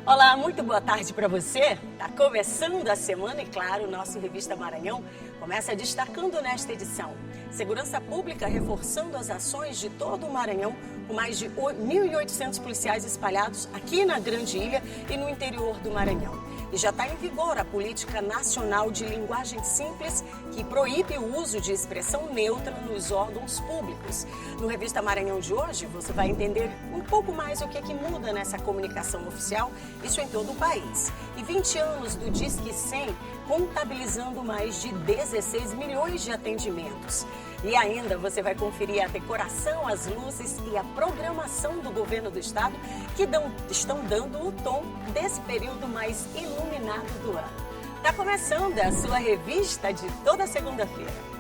Olá, muito boa tarde para você. Tá começando a semana e, claro, o nosso Revista Maranhão começa destacando nesta edição. Segurança Pública reforçando as ações de todo o Maranhão, com mais de 1.800 policiais espalhados aqui na Grande Ilha e no interior do Maranhão. E já está em vigor a Política Nacional de Linguagem Simples, que proíbe o uso de expressão neutra nos órgãos públicos. No Revista Maranhão de hoje, você vai entender um pouco mais o que muda nessa comunicação oficial, isso em todo o país. E 20 anos do Disque 100, contabilizando mais de 16 milhões de atendimentos. E ainda você vai conferir a decoração, as luzes e a programação do governo do estado que estão dando o tom desse período mais iluminado do ano. Está começando a sua revista de toda segunda-feira.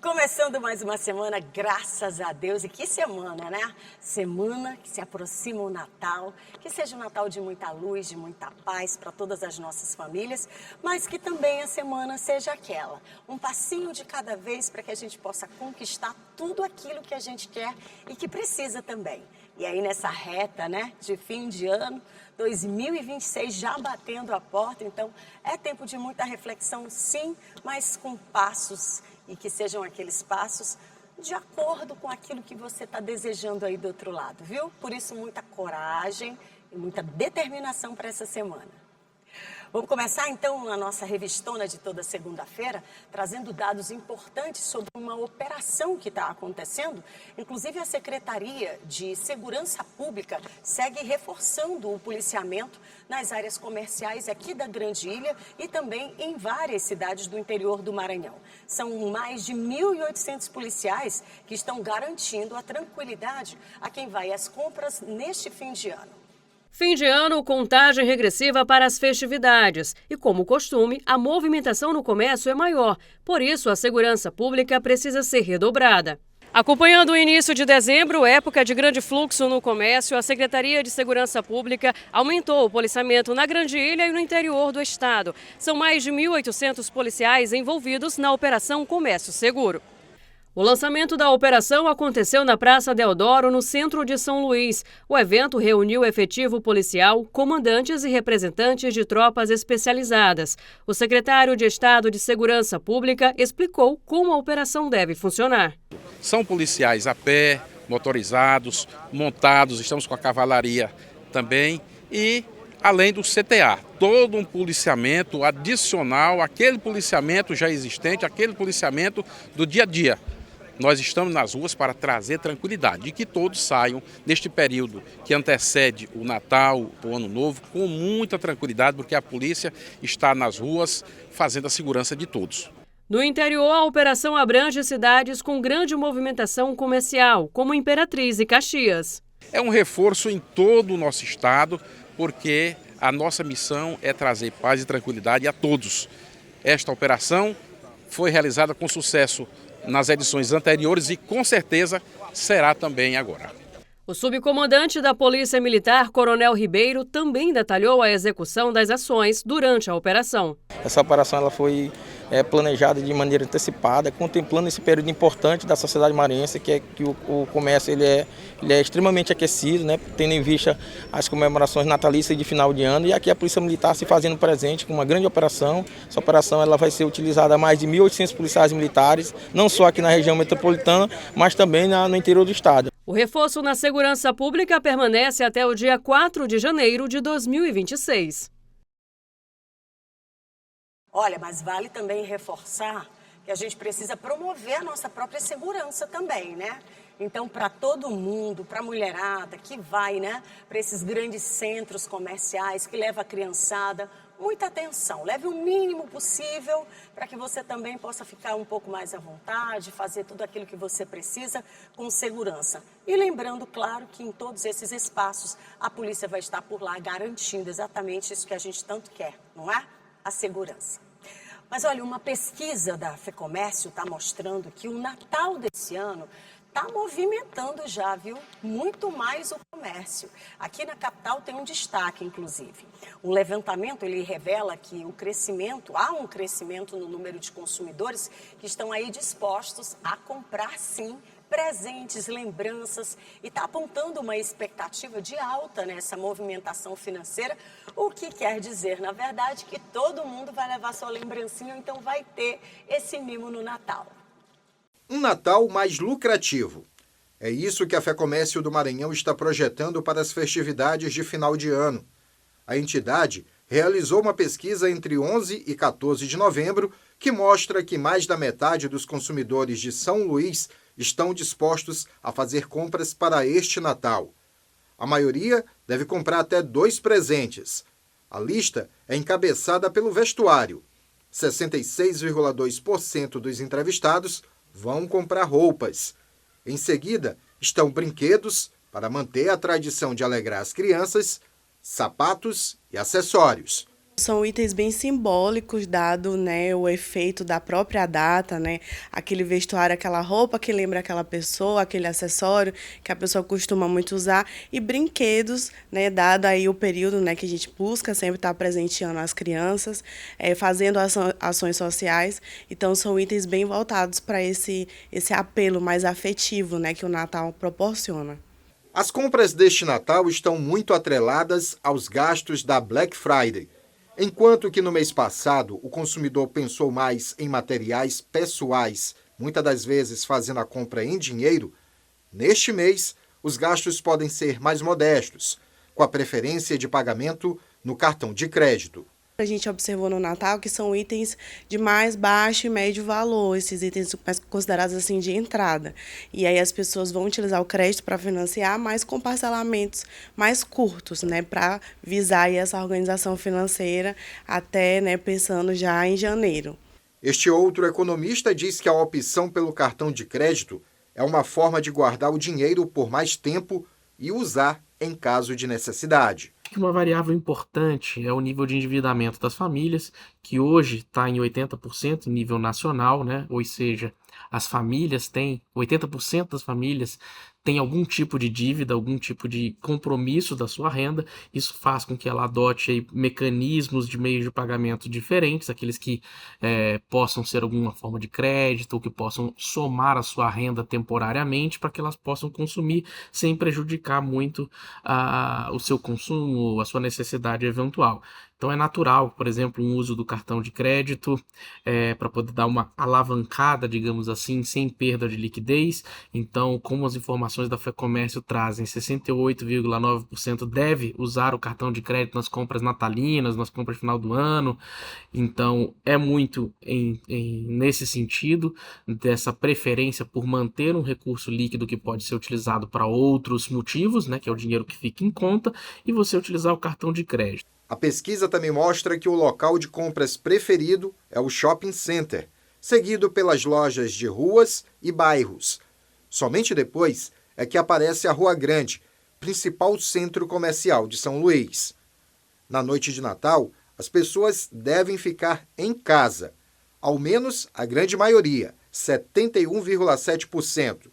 Começando mais uma semana, graças a Deus. E que semana, né? Semana que se aproxima o Natal, que seja um Natal de muita luz, de muita paz para todas as nossas famílias, mas que também a semana seja aquela, um passinho de cada vez para que a gente possa conquistar tudo aquilo que a gente quer e que precisa também. E aí nessa reta, né, de fim de ano, 2026 já batendo a porta, então é tempo de muita reflexão, sim, mas com passos e que sejam aqueles passos de acordo com aquilo que você está desejando aí do outro lado, viu? Por isso, muita coragem e muita determinação para essa semana. Vamos começar então a nossa revistona de toda segunda-feira, trazendo dados importantes sobre uma operação que está acontecendo. Inclusive a Secretaria de Segurança Pública segue reforçando o policiamento nas áreas comerciais aqui da Grande Ilha e também em várias cidades do interior do Maranhão. São mais de 1.800 policiais que estão garantindo a tranquilidade a quem vai às compras neste fim de ano. Fim de ano, contagem regressiva para as festividades. E, como costume, a movimentação no comércio é maior. Por isso, a segurança pública precisa ser redobrada. Acompanhando o início de dezembro, época de grande fluxo no comércio, a Secretaria de Segurança Pública aumentou o policiamento na Grande Ilha e no interior do estado. São mais de 1.800 policiais envolvidos na Operação Comércio Seguro. O lançamento da operação aconteceu na Praça Deodoro, no centro de São Luís. O evento reuniu efetivo policial, comandantes e representantes de tropas especializadas. O secretário de Estado de Segurança Pública explicou como a operação deve funcionar. São policiais a pé, motorizados, montados, estamos com a cavalaria também e além do CTA, todo um policiamento adicional, aquele policiamento já existente, aquele policiamento do dia a dia. Nós estamos nas ruas para trazer tranquilidade e que todos saiam deste período que antecede o Natal, o Ano Novo, com muita tranquilidade, porque a polícia está nas ruas fazendo a segurança de todos. No interior, a operação abrange cidades com grande movimentação comercial, como Imperatriz e Caxias. É um reforço em todo o nosso estado, porque a nossa missão é trazer paz e tranquilidade a todos. Esta operação foi realizada com sucesso nas edições anteriores e com certeza será também agora. O subcomandante da Polícia Militar, Coronel Ribeiro, também detalhou a execução das ações durante a operação. Essa operação ela foi planejada de maneira antecipada, contemplando esse período importante da sociedade maranhense, que o comércio ele é extremamente aquecido, né, tendo em vista as comemorações natalícias de final de ano, e aqui a Polícia Militar se fazendo presente com uma grande operação. Essa operação ela vai ser utilizada a mais de 1.800 policiais militares, não só aqui na região metropolitana, mas também no interior do estado. O reforço na segurança pública permanece até o dia 4 de janeiro de 2026. Olha, mas vale também reforçar que a gente precisa promover a nossa própria segurança também, né? Então, para todo mundo, para a mulherada que vai, né, para esses grandes centros comerciais, que leva a criançada, muita atenção. Leve o mínimo possível para que você também possa ficar um pouco mais à vontade, fazer tudo aquilo que você precisa com segurança. E lembrando, claro, que em todos esses espaços a polícia vai estar por lá garantindo exatamente isso que a gente tanto quer, não é? A segurança. Mas olha, uma pesquisa da FEComércio está mostrando que o Natal desse ano está movimentando já, viu? Muito mais o comércio. Aqui na capital tem um destaque, inclusive. O levantamento, ele revela que há um crescimento no número de consumidores que estão aí dispostos a comprar, sim, presentes, lembranças, e está apontando uma expectativa de alta nessa movimentação financeira, o que quer dizer, na verdade, que todo mundo vai levar sua lembrancinha, então vai ter esse mimo no Natal. Um Natal mais lucrativo. É isso que a FEComércio do Maranhão está projetando para as festividades de final de ano. A entidade realizou uma pesquisa entre 11 e 14 de novembro que mostra que mais da metade dos consumidores de São Luís estão dispostos a fazer compras para este Natal. A maioria deve comprar até 2 presentes. A lista é encabeçada pelo vestuário. 66,2% dos entrevistados vão comprar roupas. Em seguida, estão brinquedos, para manter a tradição de alegrar as crianças, sapatos e acessórios. São itens bem simbólicos, dado, né, o efeito da própria data, né, aquele vestuário, aquela roupa que lembra aquela pessoa, aquele acessório que a pessoa costuma muito usar, e brinquedos, né, dado aí o período, né, que a gente busca sempre estar presenteando as crianças, fazendo ações sociais. Então são itens bem voltados para esse apelo mais afetivo, né, que o Natal proporciona. As compras deste Natal estão muito atreladas aos gastos da Black Friday. Enquanto que no mês passado o consumidor pensou mais em materiais pessoais, muitas das vezes fazendo a compra em dinheiro, neste mês os gastos podem ser mais modestos, com a preferência de pagamento no cartão de crédito. A gente observou no Natal que são itens de mais baixo e médio valor, esses itens mais considerados assim de entrada. E aí as pessoas vão utilizar o crédito para financiar, mas com parcelamentos mais curtos, né, para visar aí essa organização financeira até, né, pensando já em janeiro. Este outro economista diz que a opção pelo cartão de crédito é uma forma de guardar o dinheiro por mais tempo e usar em caso de necessidade. Uma variável importante é o nível de endividamento das famílias, que hoje está em 80% nível nacional, né? Ou seja, as famílias têm, 80% das famílias têm algum tipo de dívida, algum tipo de compromisso da sua renda. Isso faz com que ela adote aí mecanismos de meios de pagamento diferentes, aqueles que possam ser alguma forma de crédito, ou que possam somar a sua renda temporariamente para que elas possam consumir sem prejudicar muito o seu consumo, a sua necessidade eventual. Então é natural, por exemplo, um uso do cartão de crédito para poder dar uma alavancada, digamos assim, sem perda de liquidez. Então, como as informações da FEComércio trazem, 68,9% deve usar o cartão de crédito nas compras natalinas, nas compras de final do ano. Então, é muito nesse sentido, dessa preferência por manter um recurso líquido que pode ser utilizado para outros motivos, né, que é o dinheiro que fica em conta, e você utilizar o cartão de crédito. A pesquisa também mostra que o local de compras preferido é o shopping center, seguido pelas lojas de ruas e bairros. Somente depois é que aparece a Rua Grande, principal centro comercial de São Luís. Na noite de Natal, as pessoas devem ficar em casa, ao menos a grande maioria, 71,7%.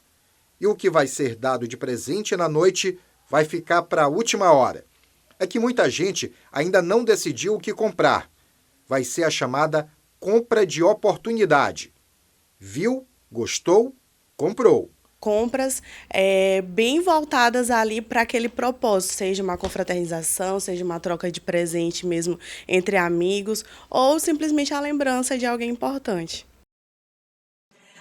E o que vai ser dado de presente na noite vai ficar para a última hora. É que muita gente ainda não decidiu o que comprar. Vai ser a chamada compra de oportunidade. Viu, gostou, comprou. Compras bem voltadas ali para aquele propósito, seja uma confraternização, seja uma troca de presente mesmo entre amigos, ou simplesmente a lembrança de alguém importante.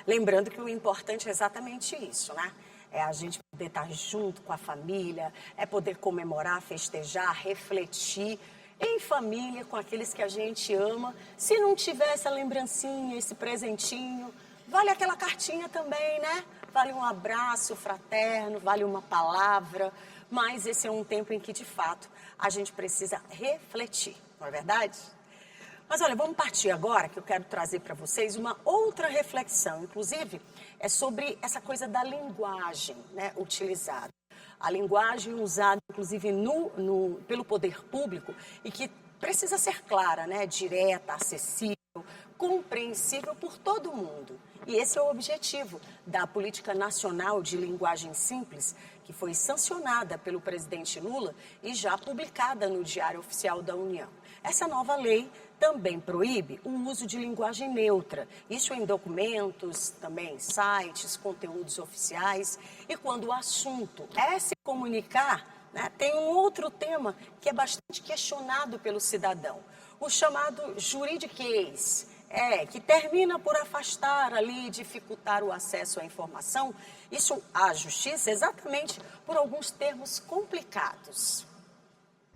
Lembrando que o importante é exatamente isso, né? É a gente poder estar junto com a família, é poder comemorar, festejar, refletir em família com aqueles que a gente ama. Se não tiver essa lembrancinha, esse presentinho, vale aquela cartinha também, né? Vale um abraço fraterno, vale uma palavra, mas esse é um tempo em que, de fato, a gente precisa refletir, não é verdade? Mas olha, vamos partir agora, que eu quero trazer para vocês uma outra reflexão, inclusive, é sobre essa coisa da linguagem, né, utilizada. A linguagem usada, inclusive, pelo poder público e que precisa ser clara, né, direta, acessível, compreensível por todo mundo. E esse é o objetivo da Política Nacional de Linguagem Simples, que foi sancionada pelo presidente Lula e já publicada no Diário Oficial da União. Essa nova lei também proíbe o uso de linguagem neutra, isso em documentos, também em sites, conteúdos oficiais. E quando o assunto é se comunicar, né, tem um outro tema que é bastante questionado pelo cidadão, o chamado juridiquês, que termina por afastar ali e dificultar o acesso à informação, isso à justiça, exatamente por alguns termos complicados.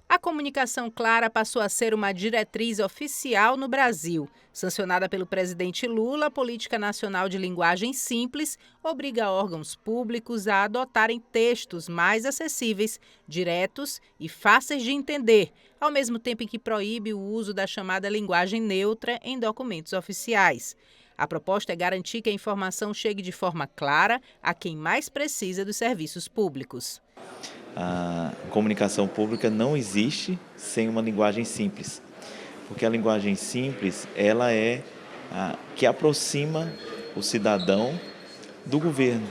A comunicação clara passou a ser uma diretriz oficial no Brasil. Sancionada pelo presidente Lula, a Política Nacional de Linguagem Simples obriga órgãos públicos a adotarem textos mais acessíveis, diretos e fáceis de entender, ao mesmo tempo em que proíbe o uso da chamada linguagem neutra em documentos oficiais. A proposta é garantir que a informação chegue de forma clara a quem mais precisa dos serviços públicos. A comunicação pública não existe sem uma linguagem simples, porque a linguagem simples ela é a que aproxima o cidadão do governo.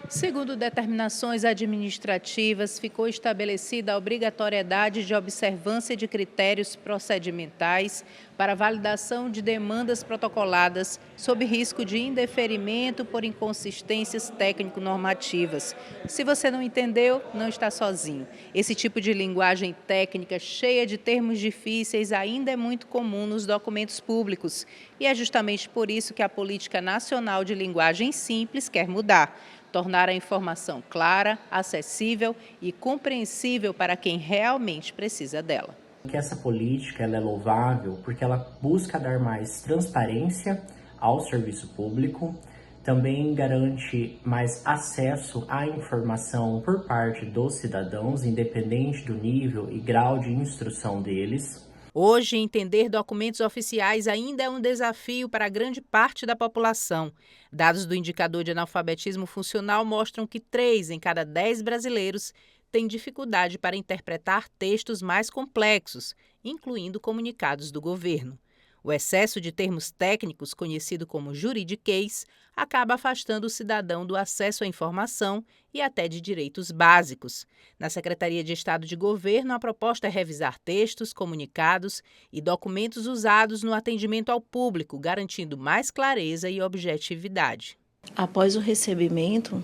Segundo determinações administrativas, ficou estabelecida a obrigatoriedade de observância de critérios procedimentais para validação de demandas protocoladas sob risco de indeferimento por inconsistências técnico-normativas. Se você não entendeu, não está sozinho. Esse tipo de linguagem técnica cheia de termos difíceis ainda é muito comum nos documentos públicos. E é justamente por isso que a Política Nacional de Linguagem Simples quer mudar. Tornar a informação clara, acessível e compreensível para quem realmente precisa dela. Que essa política ela é louvável porque ela busca dar mais transparência ao serviço público, também garante mais acesso à informação por parte dos cidadãos, independente do nível e grau de instrução deles. Hoje, entender documentos oficiais ainda é um desafio para grande parte da população. Dados do Indicador de Analfabetismo Funcional mostram que 3 em cada 10 brasileiros têm dificuldade para interpretar textos mais complexos, incluindo comunicados do governo. O excesso de termos técnicos, conhecido como juridiquês, acaba afastando o cidadão do acesso à informação e até de direitos básicos. Na Secretaria de Estado de Governo, a proposta é revisar textos, comunicados e documentos usados no atendimento ao público, garantindo mais clareza e objetividade. Após o recebimento,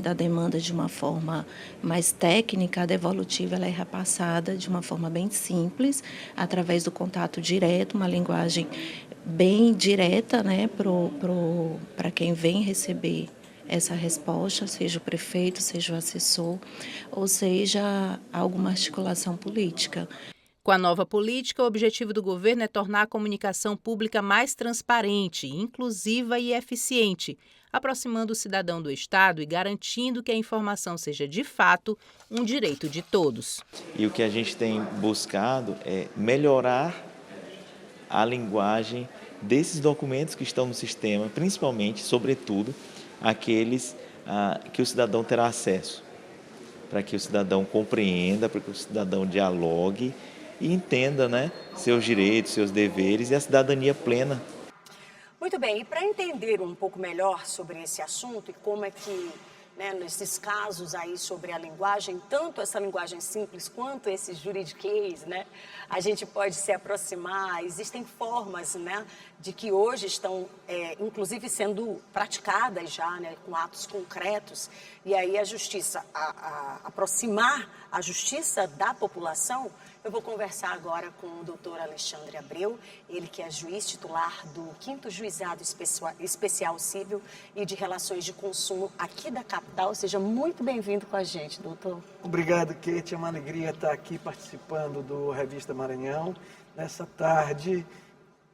da demanda de uma forma mais técnica, a devolutiva ela é repassada de uma forma bem simples, através do contato direto, uma linguagem bem direta para quem vem receber essa resposta, seja o prefeito, seja o assessor, ou seja, alguma articulação política. Com a nova política, o objetivo do governo é tornar a comunicação pública mais transparente, inclusiva e eficiente, aproximando o cidadão do Estado e garantindo que a informação seja, de fato, um direito de todos. E o que a gente tem buscado é melhorar a linguagem desses documentos que estão no sistema, principalmente, sobretudo, aqueles que o cidadão terá acesso, para que o cidadão compreenda, para que o cidadão dialogue e entenda, seus direitos, seus deveres e a cidadania plena. Muito bem, e para entender um pouco melhor sobre esse assunto e como é que, nesses casos aí sobre a linguagem, tanto essa linguagem simples quanto esse juridiquês, a gente pode se aproximar, existem formas, de que hoje estão, inclusive, sendo praticadas já, com atos concretos, e aí a justiça, aproximar a justiça da população. Eu vou conversar agora com o doutor Alexandre Abreu, ele que é juiz titular do 5º Juizado Especial Civil e de Relações de Consumo aqui da capital. Seja muito bem-vindo com a gente, doutor. Obrigado, Kate. É uma alegria estar aqui participando do Revista Maranhão, nessa tarde,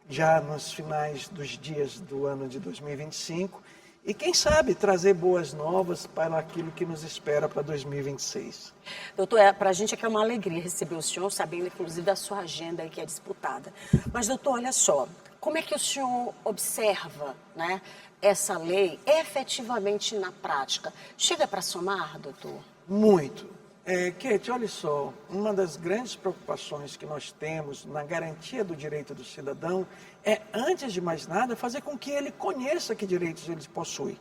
já nos finais dos dias do ano de 2025, e quem sabe trazer boas novas para aquilo que nos espera para 2026. Doutor, para a gente aqui é uma alegria receber o senhor, sabendo inclusive da sua agenda aí que é disputada. Mas, doutor, olha só, como é que o senhor observa, essa lei efetivamente na prática? Chega para somar, doutor? Muito. Kate, olha só, uma das grandes preocupações que nós temos na garantia do direito do cidadão é, antes de mais nada, fazer com que ele conheça que direitos ele possui.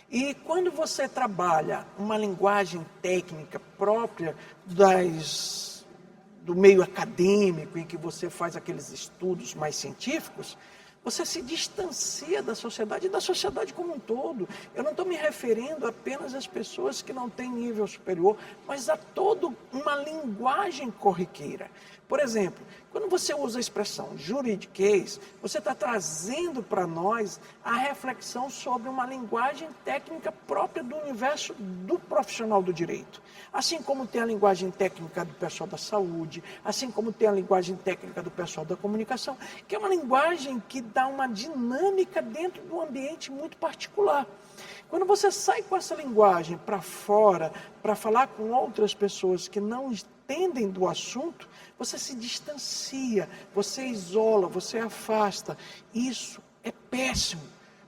E quando você trabalha uma linguagem técnica própria do meio acadêmico, em que você faz aqueles estudos mais científicos, você se distancia da sociedade e da sociedade como um todo. Eu não estou me referindo apenas às pessoas que não têm nível superior, mas a toda uma linguagem corriqueira. Por exemplo, quando você usa a expressão juridiquês, você está trazendo para nós a reflexão sobre uma linguagem técnica própria do universo do profissional do direito. Assim como tem a linguagem técnica do pessoal da saúde, assim como tem a linguagem técnica do pessoal da comunicação, que é uma linguagem que dá uma dinâmica dentro de um ambiente muito particular. Quando você sai com essa linguagem para fora, para falar com outras pessoas que não entendem do assunto, você se distancia, você isola, você afasta. Isso é péssimo.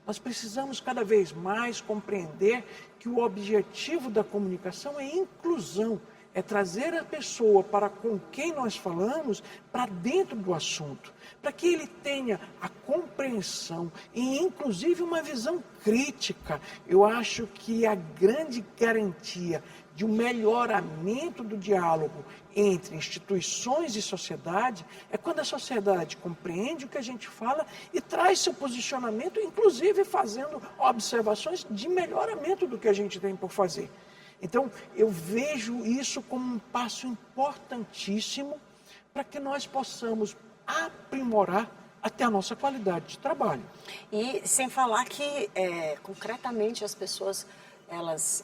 Nós precisamos cada vez mais compreender que o objetivo da comunicação é inclusão, é trazer a pessoa para com quem nós falamos para dentro do assunto, para que ele tenha a compreensão e inclusive uma visão crítica. Eu acho que a grande garantia de um melhoramento do diálogo entre instituições e sociedade é quando a sociedade compreende o que a gente fala e traz seu posicionamento, inclusive fazendo observações de melhoramento do que a gente tem por fazer. Então, eu vejo isso como um passo importantíssimo para que nós possamos aprimorar até a nossa qualidade de trabalho. E sem falar que, concretamente, as pessoas,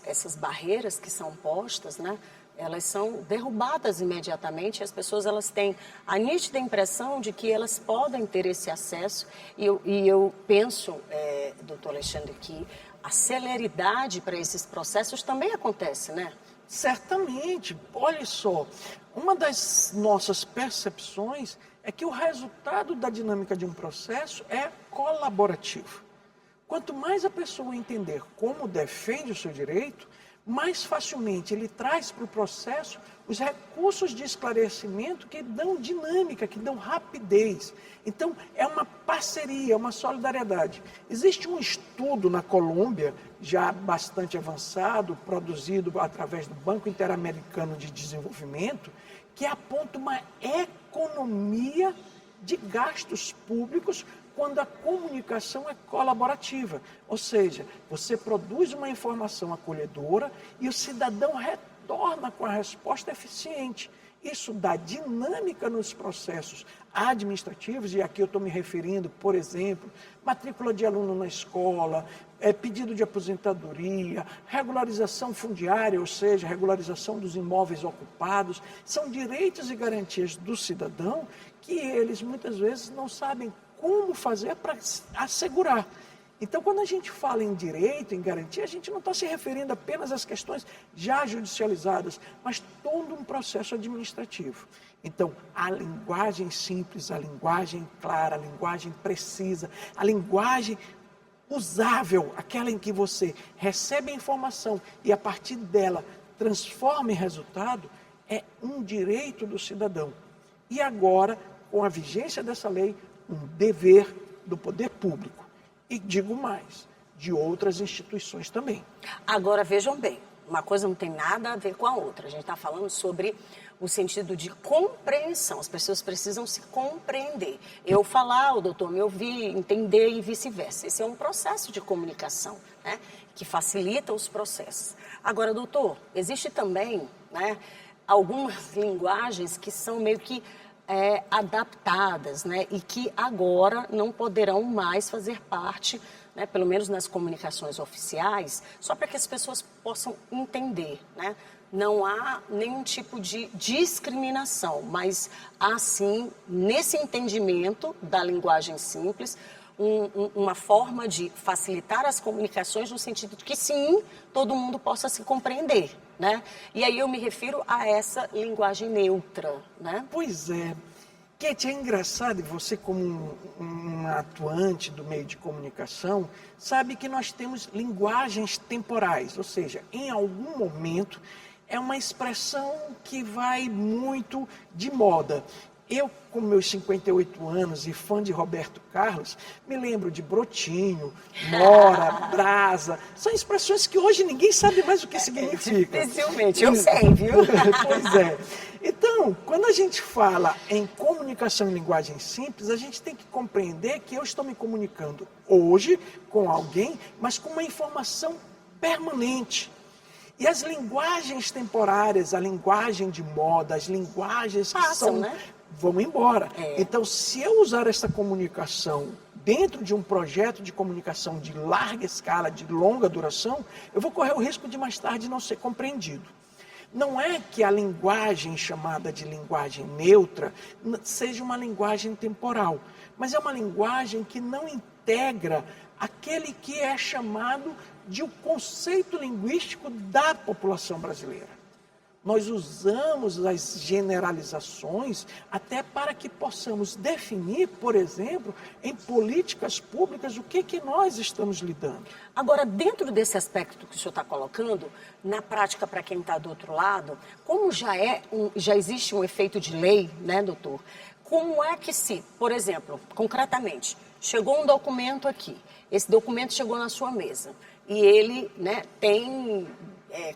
essas barreiras que são postas, né, elas são derrubadas imediatamente. As pessoas elas têm a nítida impressão de que elas podem ter esse acesso. E eu penso, doutor Alexandre, que a celeridade para esses processos também acontece, né? Certamente. Olha só, uma das nossas percepções é que o resultado da dinâmica de um processo é colaborativo. Quanto mais a pessoa entender como defende o seu direito, mais facilmente ele traz para o processo os recursos de esclarecimento que dão dinâmica, que dão rapidez. Então, é uma parceria, uma solidariedade. Existe um estudo na Colômbia, já bastante avançado, produzido através do Banco Interamericano de Desenvolvimento, que aponta uma economia de gastos públicos quando a comunicação é colaborativa. Ou seja, você produz uma informação acolhedora e o cidadão retorna com a resposta eficiente. Isso dá dinâmica nos processos administrativos, e aqui eu estou me referindo, por exemplo, matrícula de aluno na escola, pedido de aposentadoria, regularização fundiária, ou seja, regularização dos imóveis ocupados. São direitos e garantias do cidadão que eles muitas vezes não sabem como fazer para assegurar. Então, quando a gente fala em direito, em garantia, a gente não está se referindo apenas às questões já judicializadas, mas todo um processo administrativo. Então, a linguagem simples, a linguagem clara, a linguagem precisa, a linguagem usável, aquela em que você recebe a informação e a partir dela transforma em resultado, é um direito do cidadão. E agora, com a vigência dessa lei, um dever do poder público. E digo mais, de outras instituições também. Agora, vejam bem, uma coisa não tem nada a ver com a outra. A gente está falando sobre o sentido de compreensão. As pessoas precisam se compreender. Eu falar, o doutor me ouvir, entender e vice-versa. Esse é um processo de comunicação, né, que facilita os processos. Agora, doutor, existe também, né, algumas linguagens que são meio que adaptadas, né, e que agora não poderão mais fazer parte, né, pelo menos nas comunicações oficiais, só para que as pessoas possam entender, né? Não há nenhum tipo de discriminação, mas há sim, nesse entendimento da linguagem simples, uma forma de facilitar as comunicações no sentido de que sim, todo mundo possa se compreender, né? E aí eu me refiro a essa linguagem neutra, né? Pois é. Kate, é engraçado, e você como um atuante do meio de comunicação, sabe que nós temos linguagens temporais, ou seja, em algum momento é uma expressão que vai muito de moda. Eu, com meus 58 anos e fã de Roberto Carlos, me lembro de brotinho, mora, brasa. São expressões que hoje ninguém sabe mais o que significam. Dificilmente, eu sei, viu? Pois é. Então, quando a gente fala em comunicação em linguagem simples, a gente tem que compreender que eu estou me comunicando hoje com alguém, mas com uma informação permanente. E as linguagens temporárias, a linguagem de moda, as linguagens que são... vão embora. Então, se eu usar essa comunicação dentro de um projeto de comunicação de larga escala, de longa duração, eu vou correr o risco de mais tarde não ser compreendido. Não é que a linguagem chamada de linguagem neutra seja uma linguagem temporal, mas é uma linguagem que não integra aquele que é chamado de o conceito linguístico da população brasileira. Nós usamos as generalizações até para que possamos definir, por exemplo, em políticas públicas, o que nós estamos lidando. Agora, dentro desse aspecto que o senhor está colocando, na prática, para quem está do outro lado, como já existe um efeito de lei, né, doutor? Como é que se, por exemplo, concretamente, chegou um documento aqui, esse documento chegou na sua mesa e ele, né, tem...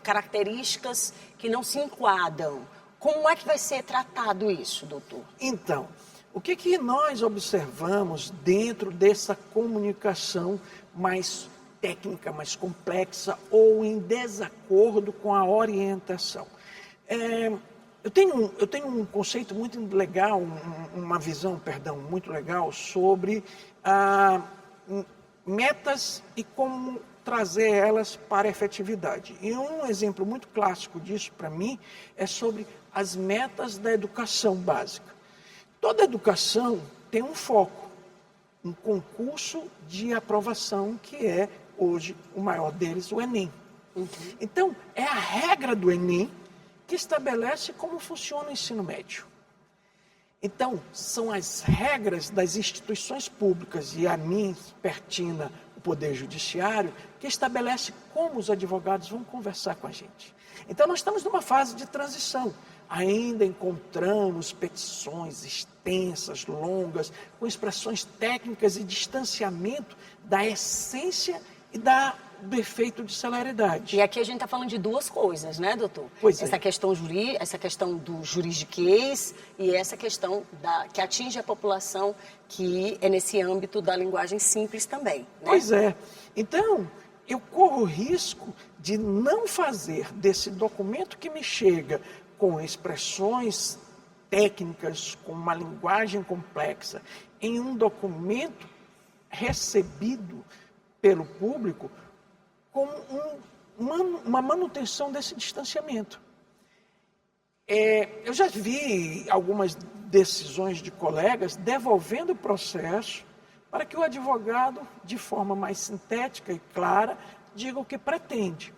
características que não se enquadram. Como é que vai ser tratado isso, doutor? Então, o que nós observamos dentro dessa comunicação mais técnica, mais complexa ou em desacordo com a orientação? Eu tenho um conceito muito legal, uma visão, muito legal sobre metas e como trazer elas para a efetividade. E um exemplo muito clássico disso, para mim, é sobre as metas da educação básica. Toda educação tem um foco, um concurso de aprovação, que é, hoje, o maior deles, o Enem. Então, é a regra do Enem que estabelece como funciona o ensino médio. Então, são as regras das instituições públicas, e a mim pertina o Poder Judiciário, que estabelece como os advogados vão conversar com a gente. Então, nós estamos numa fase de transição. Ainda encontramos petições extensas, longas, com expressões técnicas e distanciamento da essência e do efeito de celeridade. E aqui a gente está falando de duas coisas, né, doutor? Pois essa é. Essa questão do juridiquês e essa questão que atinge a população, que é nesse âmbito da linguagem simples também, né? Pois é. Então, eu corro o risco de não fazer desse documento que me chega com expressões técnicas, com uma linguagem complexa, em um documento recebido pelo público com uma manutenção desse distanciamento. Eu já vi algumas decisões de colegas devolvendo o processo para que o advogado, de forma mais sintética e clara, diga o que pretende.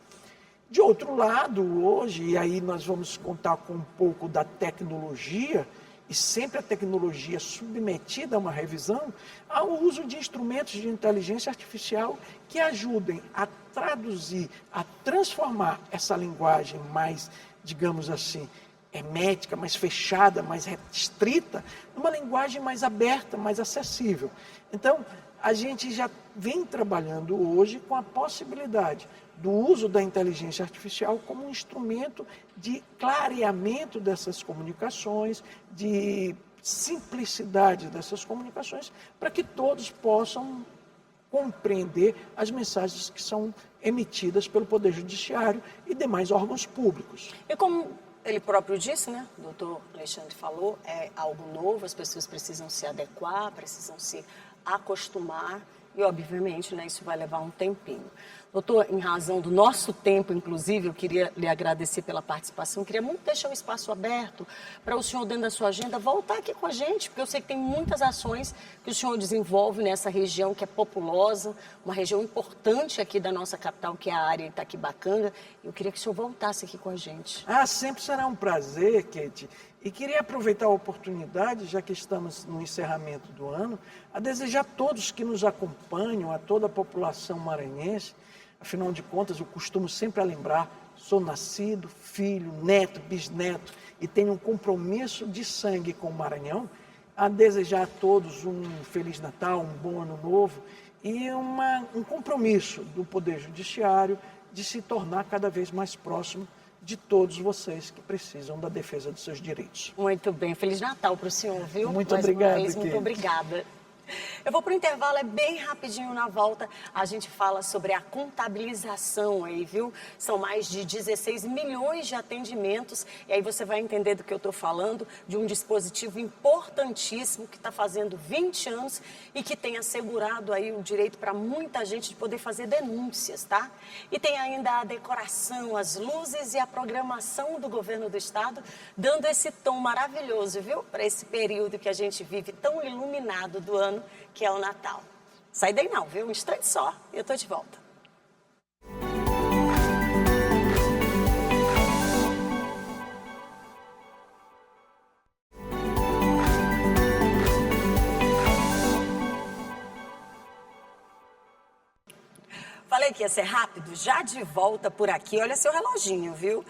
De outro lado, hoje, e aí nós vamos contar com um pouco da tecnologia, e sempre a tecnologia submetida a uma revisão, ao uso de instrumentos de inteligência artificial que ajudem a traduzir, a transformar essa linguagem mais, digamos assim, hermética, mais fechada, mais restrita, numa linguagem mais aberta, mais acessível. Então, a gente já vem trabalhando hoje com a possibilidade do uso da inteligência artificial como um instrumento de clareamento dessas comunicações, de simplicidade dessas comunicações, para que todos possam compreender as mensagens que são emitidas pelo Poder Judiciário e demais órgãos públicos. E como ele próprio disse, né, o doutor Alexandre falou, é algo novo, as pessoas precisam se adequar, precisam se acostumar e, obviamente, né, isso vai levar um tempinho. Doutor, em razão do nosso tempo, inclusive, eu queria lhe agradecer pela participação, queria muito deixar o espaço aberto para o senhor, dentro da sua agenda, voltar aqui com a gente, porque eu sei que tem muitas ações que o senhor desenvolve nessa região que é populosa, uma região importante aqui da nossa capital, que é a área Itaquibacanga. Eu queria que o senhor voltasse aqui com a gente. Sempre será um prazer, Kate. E queria aproveitar a oportunidade, já que estamos no encerramento do ano, a desejar a todos que nos acompanham, a toda a população maranhense. Afinal de contas, eu costumo sempre lembrar sou nascido, filho, neto, bisneto e tenho um compromisso de sangue com o Maranhão, a desejar a todos um Feliz Natal, um bom Ano Novo e um compromisso do Poder Judiciário de se tornar cada vez mais próximo de todos vocês que precisam da defesa dos seus direitos. Muito bem. Feliz Natal para o senhor, viu? Muito obrigado, muito obrigada. Eu vou para o intervalo, é bem rapidinho. Na volta a gente fala sobre a contabilização aí, viu? São mais de 16 milhões de atendimentos e aí você vai entender do que eu estou falando, de um dispositivo importantíssimo que está fazendo 20 anos e que tem assegurado aí o direito para muita gente de poder fazer denúncias, tá? E tem ainda a decoração, as luzes e a programação do governo do estado, dando esse tom maravilhoso, viu? Para esse período que a gente vive tão iluminado do ano, que é o Natal. Sai daí não, viu? Um instante só e eu tô de volta. Falei que ia ser rápido, já de volta por aqui. Olha seu reloginho, viu?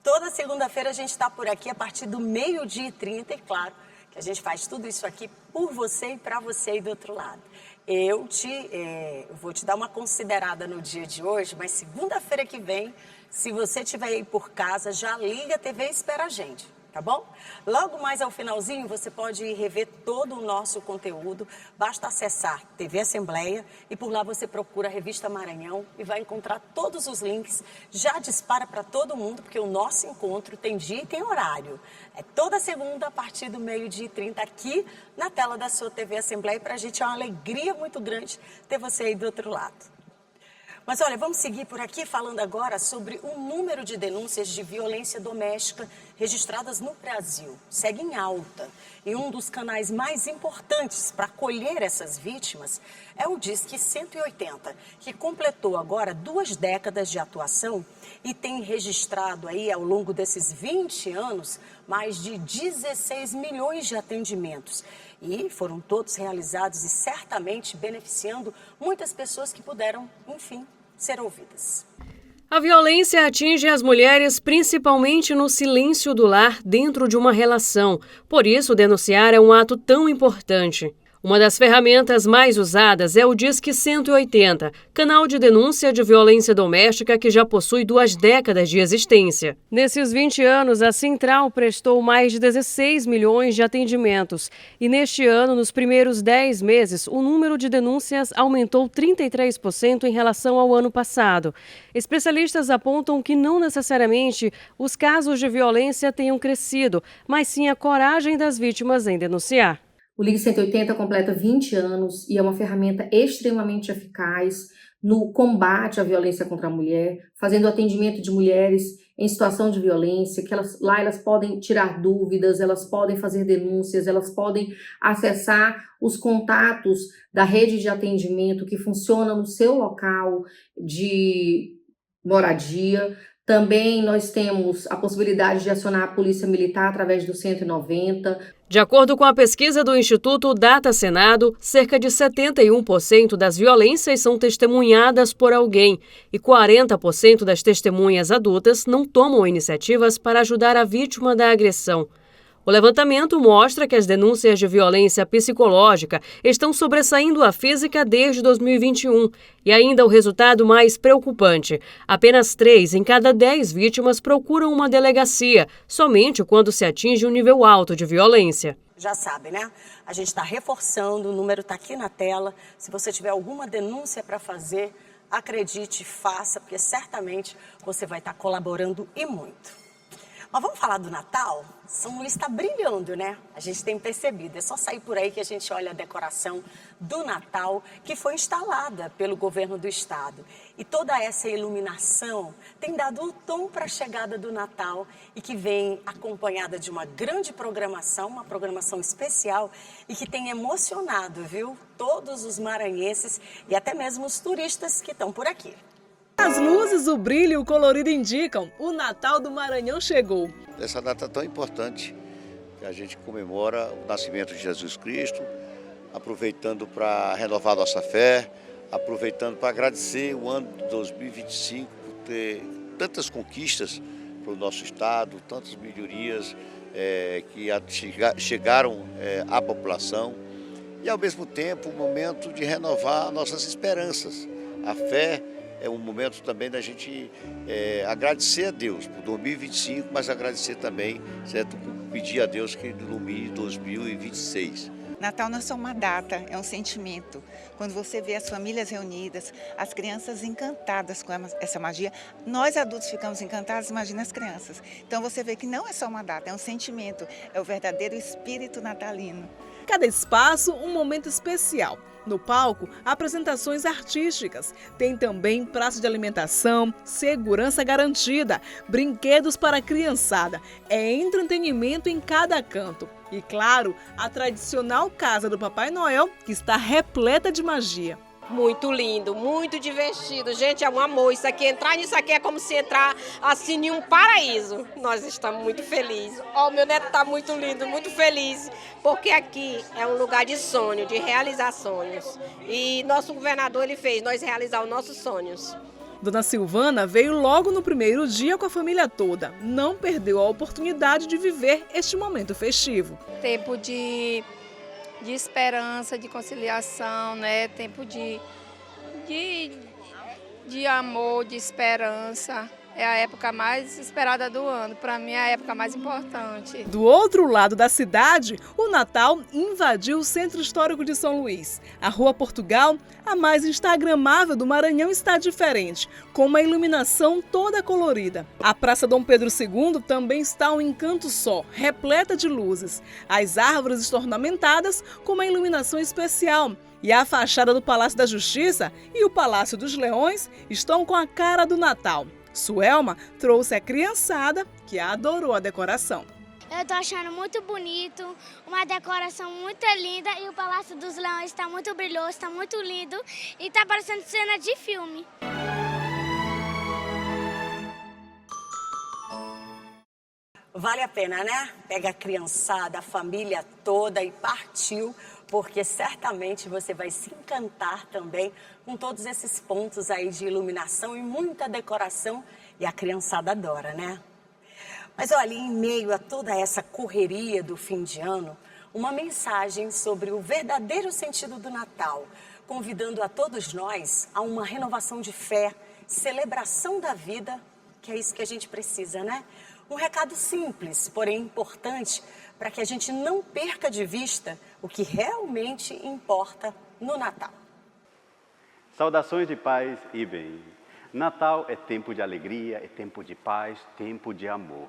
Toda segunda-feira a gente está por aqui a partir do 12h30 e claro, que a gente faz tudo isso aqui por você e para você aí do outro lado. Eu vou te dar uma considerada no dia de hoje, mas segunda-feira que vem, se você estiver aí por casa, já liga a TV e espera a gente, tá bom? Logo mais ao finalzinho, você pode rever todo o nosso conteúdo. Basta acessar TV Assembleia e por lá você procura a Revista Maranhão e vai encontrar todos os links. Já dispara para todo mundo, porque o nosso encontro tem dia e tem horário. É toda segunda, a partir do 12h30, aqui na tela da sua TV Assembleia. E para a gente é uma alegria muito grande ter você aí do outro lado. Mas olha, vamos seguir por aqui falando agora sobre o número de denúncias de violência doméstica registradas no Brasil. Segue em alta. E um dos canais mais importantes para acolher essas vítimas é o Disque 180, que completou agora 2 décadas de atuação e tem registrado aí ao longo desses 20 anos mais de 16 milhões de atendimentos. E foram todos realizados e certamente beneficiando muitas pessoas que puderam, enfim, ser ouvidas. A violência atinge as mulheres principalmente no silêncio do lar dentro de uma relação. Por isso, denunciar é um ato tão importante. Uma das ferramentas mais usadas é o Disque 180, canal de denúncia de violência doméstica que já possui 2 décadas de existência. Nesses 20 anos, a Central prestou mais de 16 milhões de atendimentos. E neste ano, nos primeiros 10 meses, o número de denúncias aumentou 33% em relação ao ano passado. Especialistas apontam que não necessariamente os casos de violência tenham crescido, mas sim a coragem das vítimas em denunciar. O Ligue 180 completa 20 anos e é uma ferramenta extremamente eficaz no combate à violência contra a mulher, fazendo atendimento de mulheres em situação de violência, que elas podem tirar dúvidas, elas podem fazer denúncias, elas podem acessar os contatos da rede de atendimento que funciona no seu local de moradia. Também nós temos a possibilidade de acionar a Polícia Militar através do 190. De acordo com a pesquisa do Instituto Data Senado, cerca de 71% das violências são testemunhadas por alguém e 40% das testemunhas adultas não tomam iniciativas para ajudar a vítima da agressão. O levantamento mostra que as denúncias de violência psicológica estão sobressaindo a física desde 2021. E ainda o resultado mais preocupante: apenas 3 em cada 10 vítimas procuram uma delegacia, somente quando se atinge um nível alto de violência. Já sabe, né? A gente está reforçando, o número está aqui na tela. Se você tiver alguma denúncia para fazer, acredite, faça, porque certamente você vai estar colaborando e muito. Mas vamos falar do Natal? São Luís está brilhando, né? A gente tem percebido. É só sair por aí que a gente olha a decoração do Natal que foi instalada pelo governo do estado. E toda essa iluminação tem dado o tom para a chegada do Natal e que vem acompanhada de uma grande programação, uma programação especial e que tem emocionado, viu? Todos os maranhenses e até mesmo os turistas que estão por aqui. As luzes, o brilho e o colorido indicam: o Natal do Maranhão chegou. Essa data tão importante que a gente comemora o nascimento de Jesus Cristo, aproveitando para renovar nossa fé, aproveitando para agradecer o ano de 2025 por ter tantas conquistas para o nosso estado, tantas melhorias que chegaram à população e, ao mesmo tempo, um momento de renovar nossas esperanças. A fé é um momento também da gente agradecer a Deus por 2025, mas agradecer também, certo? Pedir a Deus que ilumine 2026. Natal não é só uma data, é um sentimento. Quando você vê as famílias reunidas, as crianças encantadas com essa magia, nós adultos ficamos encantados, imagina as crianças. Então você vê que não é só uma data, é um sentimento, é o verdadeiro espírito natalino. Cada espaço, um momento especial. No palco, apresentações artísticas. Tem também praça de alimentação, segurança garantida, brinquedos para a criançada. É entretenimento em cada canto. E, claro, a tradicional casa do Papai Noel, que está repleta de magia. Muito lindo, muito divertido. Gente, é um amor. Isso aqui, entrar nisso aqui é como se entrar assim em um paraíso. Nós estamos muito felizes. Ó, meu neto está muito lindo, muito feliz. Porque aqui é um lugar de sonho, de realizar sonhos. E nosso governador, ele fez nós realizar os nossos sonhos. Dona Silvana veio logo no primeiro dia com a família toda. Não perdeu a oportunidade de viver este momento festivo. Tempo de esperança, de conciliação, né? Tempo de amor, de esperança. É a época mais esperada do ano. Para mim, é a época mais importante. Do outro lado da cidade, o Natal invadiu o Centro Histórico de São Luís. A Rua Portugal, a mais instagramável do Maranhão, está diferente, com uma iluminação toda colorida. A Praça Dom Pedro II também está um encanto só, repleta de luzes. As árvores estão ornamentadas com uma iluminação especial. E a fachada do Palácio da Justiça e o Palácio dos Leões estão com a cara do Natal. Suelma trouxe a criançada que adorou a decoração. Eu tô achando muito bonito, uma decoração muito linda e o Palácio dos Leões está muito brilhoso, está muito lindo e está parecendo cena de filme. Vale a pena, né? Pega a criançada, a família toda e partiu, porque certamente você vai se encantar também com todos esses pontos aí de iluminação e muita decoração. E a criançada adora, né? Mas olha, em meio a toda essa correria do fim de ano, uma mensagem sobre o verdadeiro sentido do Natal, convidando a todos nós a uma renovação de fé, celebração da vida, que é isso que a gente precisa, né? Um recado simples, porém importante, para que a gente não perca de vista o que realmente importa no Natal. Saudações de paz e bem. Natal é tempo de alegria, é tempo de paz, tempo de amor.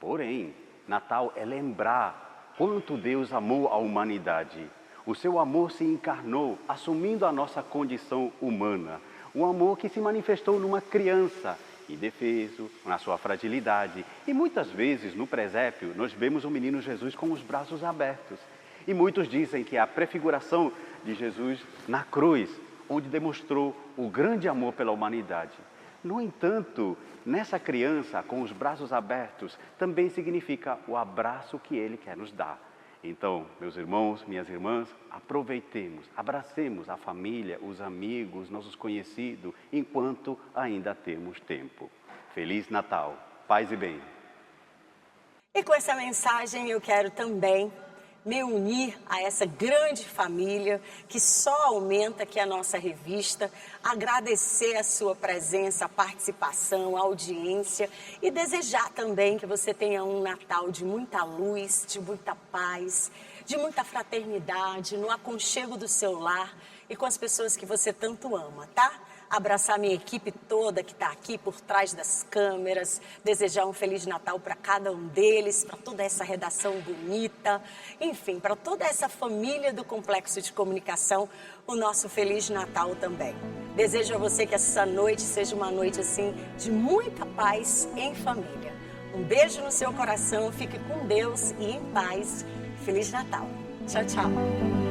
Porém, Natal é lembrar quanto Deus amou a humanidade. O seu amor se encarnou, assumindo a nossa condição humana. Um amor que se manifestou numa criança, indefeso, na sua fragilidade. E muitas vezes, no presépio, nós vemos o menino Jesus com os braços abertos. E muitos dizem que é a prefiguração de Jesus na cruz, onde demonstrou o grande amor pela humanidade. No entanto, nessa criança, com os braços abertos, também significa o abraço que Ele quer nos dar. Então, meus irmãos, minhas irmãs, aproveitemos, abracemos a família, os amigos, nossos conhecidos, enquanto ainda temos tempo. Feliz Natal, paz e bem. E com essa mensagem eu quero também me unir a essa grande família que só aumenta aqui a nossa revista, agradecer a sua presença, a participação, a audiência e desejar também que você tenha um Natal de muita luz, de muita paz, de muita fraternidade, no aconchego do seu lar e com as pessoas que você tanto ama, tá? Abraçar minha equipe toda que está aqui por trás das câmeras, desejar um Feliz Natal para cada um deles, para toda essa redação bonita, enfim, para toda essa família do Complexo de Comunicação, o nosso Feliz Natal também. Desejo a você que essa noite seja uma noite assim de muita paz em família. Um beijo no seu coração, fique com Deus e em paz. Feliz Natal. Tchau, tchau.